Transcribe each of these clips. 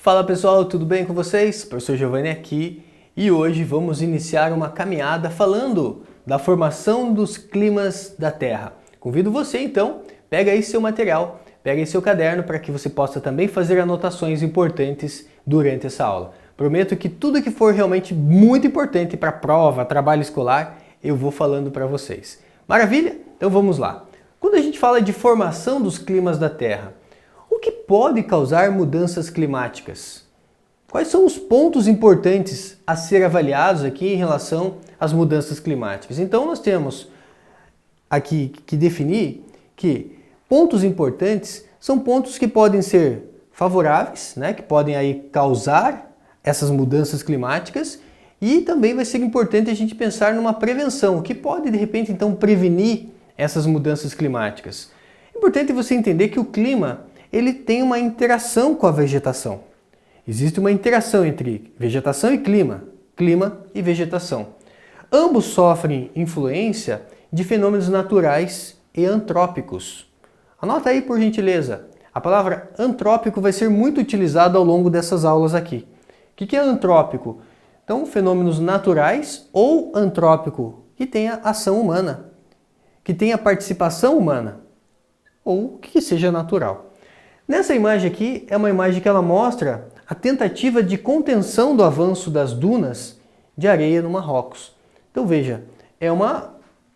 Fala pessoal, tudo bem com vocês? Professor Giovanni aqui e hoje vamos iniciar uma caminhada falando da formação dos climas da Terra. Convido você então, pega aí seu material, pega aí seu caderno para que você possa também fazer anotações importantes durante essa aula. Prometo que tudo que for realmente muito importante para a prova, trabalho escolar, eu vou falando para vocês. Maravilha? Então vamos lá. Quando a gente fala de formação dos climas da Terra, o que pode causar mudanças climáticas? Quais são os pontos importantes a ser avaliados aqui em relação às mudanças climáticas? Então nós temos aqui que definir que pontos importantes são pontos que podem ser favoráveis, né, que podem aí causar essas mudanças climáticas, e também vai ser importante a gente pensar numa prevenção, que pode de repente então prevenir essas mudanças climáticas. É importante você entender que o clima ele tem uma interação com a vegetação. Existe uma interação entre vegetação e clima, clima e vegetação. Ambos sofrem influência de fenômenos naturais e antrópicos. Anota aí por gentileza. A palavra antrópico vai ser muito utilizada ao longo dessas aulas aqui. O que é antrópico? Então, fenômenos naturais ou antrópico, que tenha ação humana, que tenha participação humana, ou que seja natural. Nessa imagem aqui é uma imagem que ela mostra a tentativa de contenção do avanço das dunas de areia no Marrocos. Então veja, é uma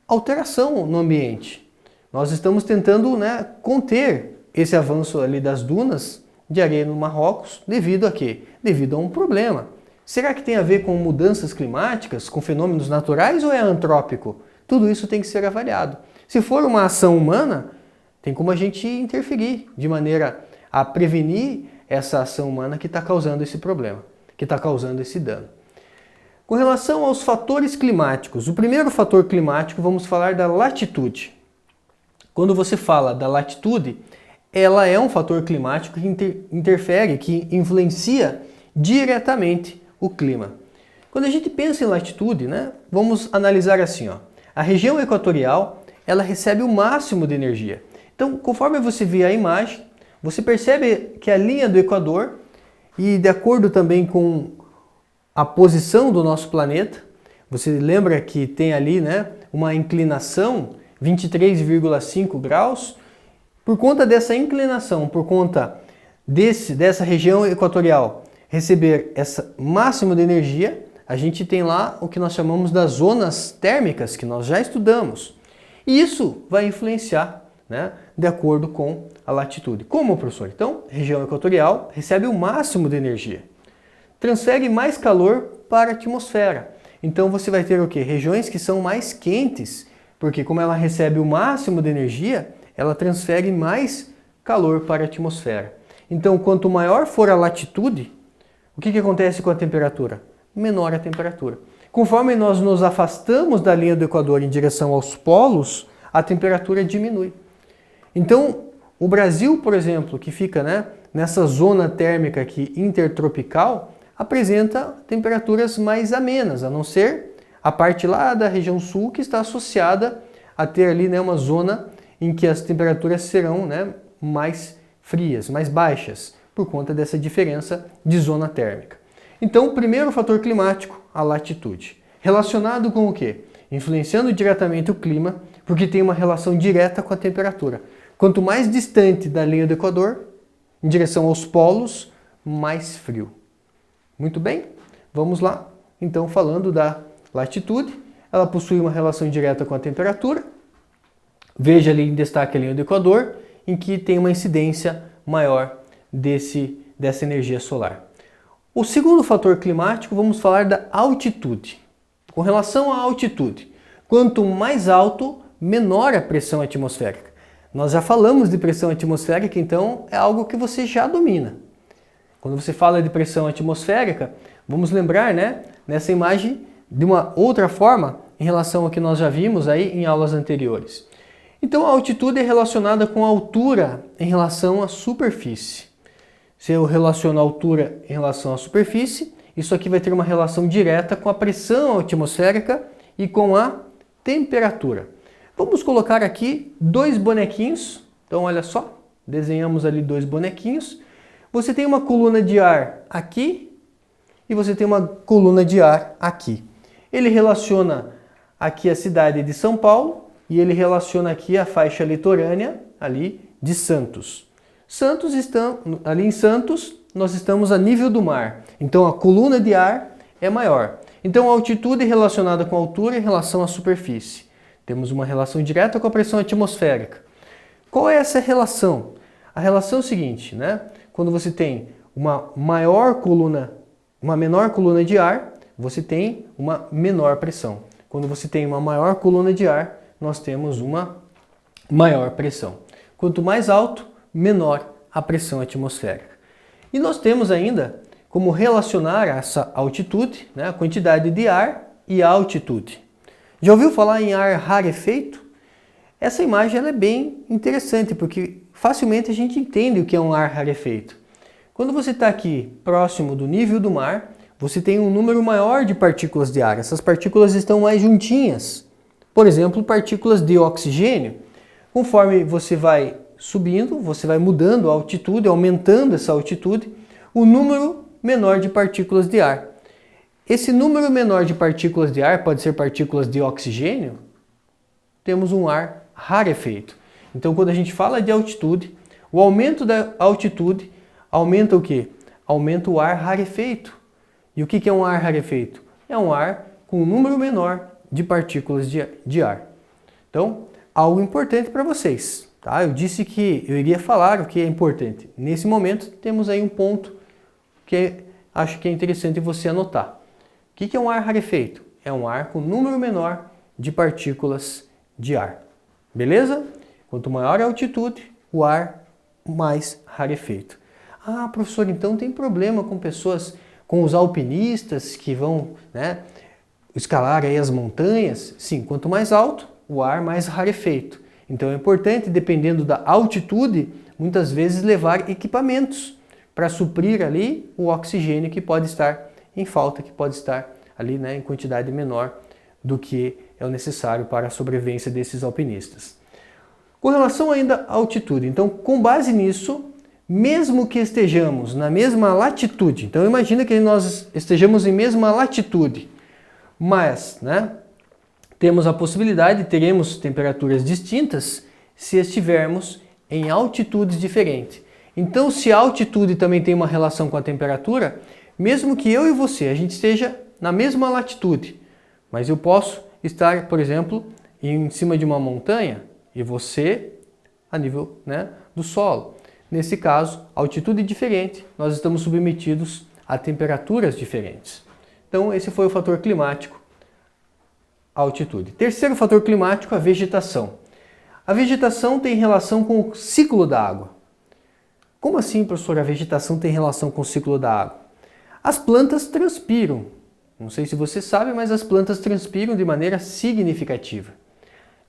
alteração no ambiente. Nós estamos tentando, conter esse avanço ali das dunas de areia no Marrocos devido a quê? Devido a um problema. Será que tem a ver com mudanças climáticas, com fenômenos naturais ou é antrópico? Tudo isso tem que ser avaliado. Se for uma ação humana, tem como a gente interferir de maneira a prevenir essa ação humana que está causando esse problema, que está causando esse dano. Com relação aos fatores climáticos, o primeiro fator climático, vamos falar da latitude. Quando você fala da latitude, ela é um fator climático que interfere, que influencia diretamente o clima. Quando a gente pensa em latitude, vamos analisar assim, a região equatorial, ela recebe o máximo de energia. Então, conforme você vê a imagem, você percebe que a linha do Equador, e de acordo também com a posição do nosso planeta, você lembra que tem ali uma inclinação 23,5 graus, por conta dessa inclinação, por conta dessa região equatorial receber esse máximo de energia, a gente tem lá o que nós chamamos das zonas térmicas, que nós já estudamos. E isso vai influenciar de acordo com a latitude. Como, professor? Então, região equatorial recebe o máximo de energia. Transfere mais calor para a atmosfera. Então, você vai ter o quê? Regiões que são mais quentes, porque como ela recebe o máximo de energia, ela transfere mais calor para a atmosfera. Então, quanto maior for a latitude, o que acontece com a temperatura? Menor a temperatura. Conforme nós nos afastamos da linha do Equador em direção aos polos, a temperatura diminui. Então, o Brasil, por exemplo, que fica nessa zona térmica aqui intertropical, apresenta temperaturas mais amenas, a não ser a parte lá da região sul que está associada a ter ali uma zona em que as temperaturas serão mais frias, mais baixas, por conta dessa diferença de zona térmica. Então, o primeiro fator climático, a latitude. Relacionado com o quê? Influenciando diretamente o clima, porque tem uma relação direta com a temperatura. Quanto mais distante da linha do Equador, em direção aos polos, mais frio. Muito bem, vamos lá. Então, falando da latitude, ela possui uma relação direta com a temperatura. Veja ali em destaque a linha do Equador, em que tem uma incidência maior dessa energia solar. O segundo fator climático, vamos falar da altitude. Com relação à altitude, quanto mais alto, menor a pressão atmosférica. Nós já falamos de pressão atmosférica, então é algo que você já domina. Quando você fala de pressão atmosférica, vamos lembrar nessa imagem de uma outra forma em relação ao que nós já vimos aí em aulas anteriores. Então a altitude é relacionada com a altura em relação à superfície. Se eu relaciono a altura em relação à superfície, isso aqui vai ter uma relação direta com a pressão atmosférica e com a temperatura. Vamos colocar aqui dois bonequinhos. Então olha só, desenhamos ali dois bonequinhos. Você tem uma coluna de ar aqui e você tem uma coluna de ar aqui. Ele relaciona aqui a cidade de São Paulo e ele relaciona aqui a faixa litorânea ali de Santos. Ali em Santos, nós estamos a nível do mar. Então a coluna de ar é maior. Então a altitude relacionada com a altura em relação à superfície. Temos uma relação direta com a pressão atmosférica. Qual é essa relação? A relação é o seguinte, né? Quando você tem uma menor coluna de ar, você tem uma menor pressão. Quando você tem uma maior coluna de ar, nós temos uma maior pressão. Quanto mais alto, menor a pressão atmosférica. E nós temos ainda como relacionar essa altitude, né, a quantidade de ar e a altitude. Já ouviu falar em ar rarefeito? Essa imagem ela é bem interessante, porque facilmente a gente entende o que é um ar rarefeito. Quando você está aqui próximo do nível do mar, você tem um número maior de partículas de ar. Essas partículas estão mais juntinhas. Por exemplo, partículas de oxigênio. Conforme você vai subindo, você vai mudando a altitude, aumentando essa altitude, o número menor de partículas de ar. Esse número menor de partículas de ar pode ser partículas de oxigênio. Temos um ar rarefeito. Então, quando a gente fala de altitude, o aumento da altitude aumenta o quê? Aumenta o ar rarefeito. E o que é um ar rarefeito? É um ar com um número menor de partículas de ar. Então, algo importante para vocês. Tá? Eu disse que eu iria falar o que é importante. Nesse momento, temos aí um ponto que acho que é interessante você anotar. O que é um ar rarefeito? É um ar com número menor de partículas de ar. Beleza? Quanto maior a altitude, o ar mais rarefeito. Ah, professor, então tem problema com pessoas, com os alpinistas que vão, né, escalar aí as montanhas? Sim, quanto mais alto, o ar mais rarefeito. Então é importante, dependendo da altitude, muitas vezes levar equipamentos para suprir ali o oxigênio que pode estar em falta, que pode estar ali, né, em quantidade menor do que é o necessário para a sobrevivência desses alpinistas. Com relação ainda à altitude, então com base nisso, mesmo que estejamos na mesma latitude, então imagina que nós estejamos em mesma latitude, mas, né, temos a possibilidade, teremos temperaturas distintas se estivermos em altitudes diferentes. Então, se a altitude também tem uma relação com a temperatura, mesmo que eu e você, a gente esteja na mesma latitude, mas eu posso estar, por exemplo, em cima de uma montanha e você a nível, né, do solo. Nesse caso, altitude diferente, nós estamos submetidos a temperaturas diferentes. Então, esse foi o fator climático, a altitude. Terceiro fator climático, a vegetação. A vegetação tem relação com o ciclo da água. Como assim, professor, a vegetação tem relação com o ciclo da água? As plantas transpiram. Não sei se você sabe, mas as plantas transpiram de maneira significativa.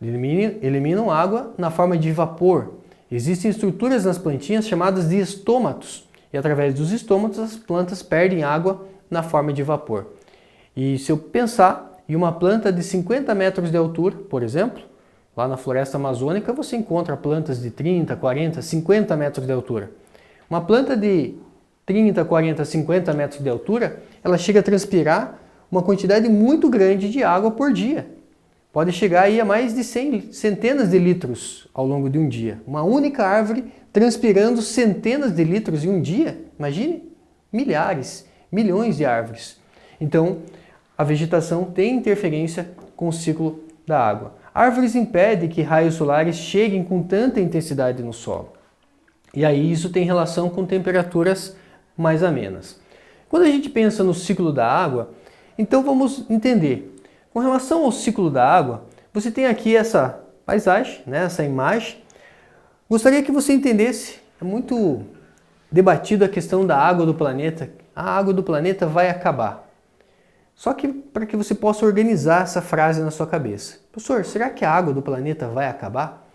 Eliminam água na forma de vapor. Existem estruturas nas plantinhas chamadas de estômatos. E através dos estômatos as plantas perdem água na forma de vapor. E se eu pensar em uma planta de 50 metros de altura, por exemplo, lá na floresta amazônica você encontra plantas de 30, 40, 50 metros de altura. Uma planta de 30, 40, 50 metros de altura, ela chega a transpirar uma quantidade muito grande de água por dia. Pode chegar aí a mais de centenas de litros ao longo de um dia. Uma única árvore transpirando centenas de litros em um dia. Imagine, milhares, milhões de árvores. Então, a vegetação tem interferência com o ciclo da água. Árvores impedem que raios solares cheguem com tanta intensidade no solo. E aí isso tem relação com temperaturas mais amenas. Quando a gente pensa no ciclo da água, então vamos entender. Com relação ao ciclo da água, você tem aqui essa paisagem, né, essa imagem. Gostaria que você entendesse, é muito debatido a questão da água do planeta. A água do planeta vai acabar. Só que para que você possa organizar essa frase na sua cabeça. Professor, será que a água do planeta vai acabar?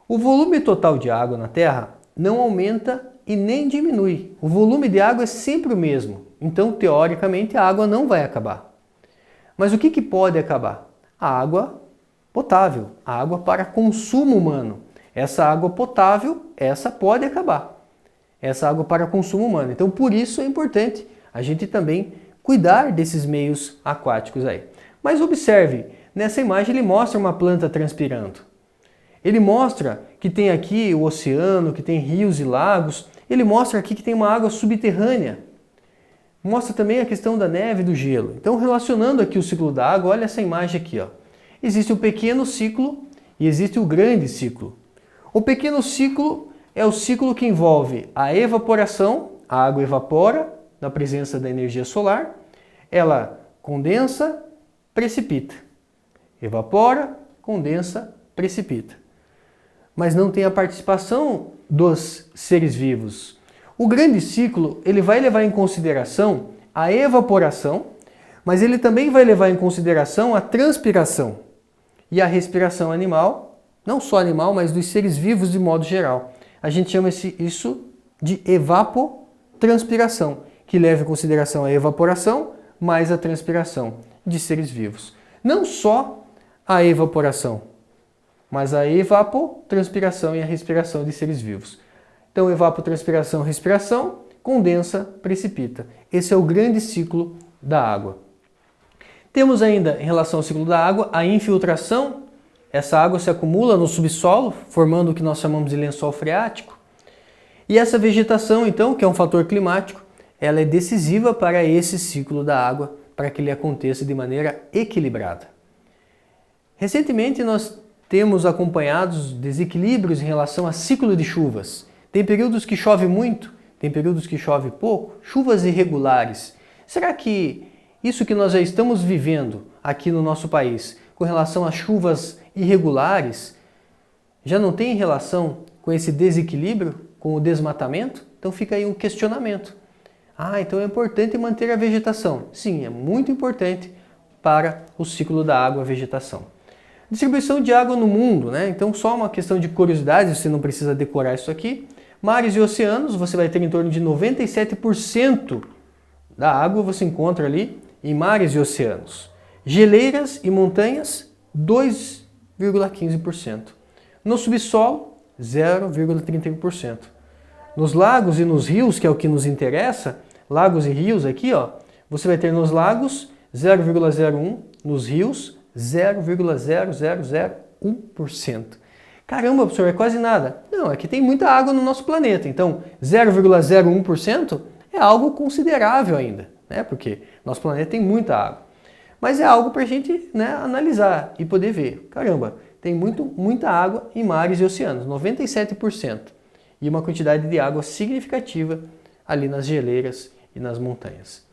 O volume total de água na Terra não aumenta e nem diminui. O volume de água é sempre o mesmo. Então, teoricamente, a água não vai acabar. Mas o que pode acabar? A água potável, a água para consumo humano. Essa água potável, essa pode acabar. essa água para consumo humano. Então, por isso é importante a gente também cuidar desses meios aquáticos aí. Mas observe, nessa imagem ele mostra uma planta transpirando. Ele mostra que tem aqui o oceano, que tem rios e lagos. Ele mostra aqui que tem uma água subterrânea. Mostra também a questão da neve e do gelo. Então, relacionando aqui o ciclo da água, olha essa imagem aqui, ó. Existe o pequeno ciclo e existe o grande ciclo. O pequeno ciclo é o ciclo que envolve a evaporação, a água evapora na presença da energia solar, ela condensa, precipita. Evapora, condensa, precipita. Mas não tem a participação dos seres vivos. O grande ciclo, ele vai levar em consideração a evaporação, mas ele também vai levar em consideração a transpiração e a respiração animal, não só animal, mas dos seres vivos de modo geral. A gente chama isso de evapotranspiração, que leva em consideração a evaporação mais a transpiração de seres vivos. Não só a evaporação, mas a evapotranspiração e a respiração de seres vivos. Então, evapotranspiração, respiração, condensa, precipita. Esse é o grande ciclo da água. Temos ainda, em relação ao ciclo da água, a infiltração. Essa água se acumula no subsolo, formando o que nós chamamos de lençol freático. E essa vegetação, então, que é um fator climático, ela é decisiva para esse ciclo da água, para que ele aconteça de maneira equilibrada. Recentemente, nós temos acompanhado desequilíbrios em relação a ciclo de chuvas. Tem períodos que chove muito, tem períodos que chove pouco, chuvas irregulares. Será que isso que nós já estamos vivendo aqui no nosso país, com relação a chuvas irregulares, já não tem relação com esse desequilíbrio, com o desmatamento? Então fica aí um questionamento. Então é importante manter a vegetação. Sim, é muito importante para o ciclo da água, a vegetação. Distribuição de água no mundo, né? Então só uma questão de curiosidade, você não precisa decorar isso aqui. Mares e oceanos, você vai ter em torno de 97% da água você encontra ali em mares e oceanos. Geleiras e montanhas, 2,15%. No subsolo, 0,31%. Nos lagos e nos rios, que é o que nos interessa, lagos e rios aqui, ó, você vai ter nos lagos 0,01%, nos rios 0,0001%. Caramba, professor, é quase nada. Não, é que tem muita água no nosso planeta, então 0,01% é algo considerável ainda, né? Porque nosso planeta tem muita água. Mas é algo para a gente, né, analisar e poder ver. Caramba, tem muita água em mares e oceanos, 97%. E uma quantidade de água significativa ali nas geleiras e nas montanhas.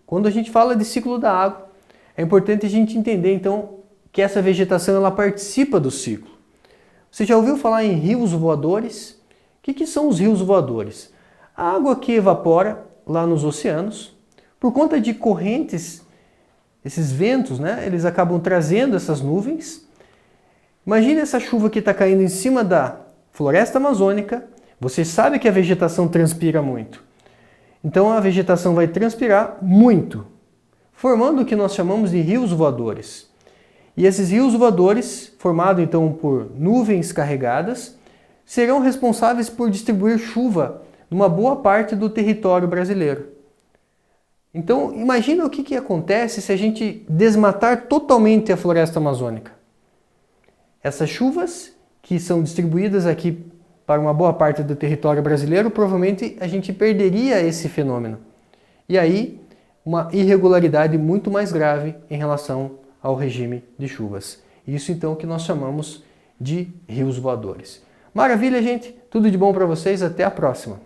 Quando a gente fala de ciclo da água, é importante a gente entender, então, que essa vegetação ela participa do ciclo. Você já ouviu falar em rios voadores? O que são os rios voadores? A água que evapora lá nos oceanos, por conta de correntes, esses ventos, né, eles acabam trazendo essas nuvens. Imagine essa chuva que está caindo em cima da floresta amazônica. Você sabe que a vegetação transpira muito. Então a vegetação vai transpirar muito, formando o que nós chamamos de rios voadores. E esses rios voadores, formados então por nuvens carregadas, serão responsáveis por distribuir chuva numa boa parte do território brasileiro. Então, imagina o que acontece se a gente desmatar totalmente a floresta amazônica. Essas chuvas, que são distribuídas aqui para uma boa parte do território brasileiro, provavelmente a gente perderia esse fenômeno. E aí, uma irregularidade muito mais grave em relação ao regime de chuvas. Isso então que nós chamamos de rios voadores. Maravilha, gente! Tudo de bom para vocês, até a próxima!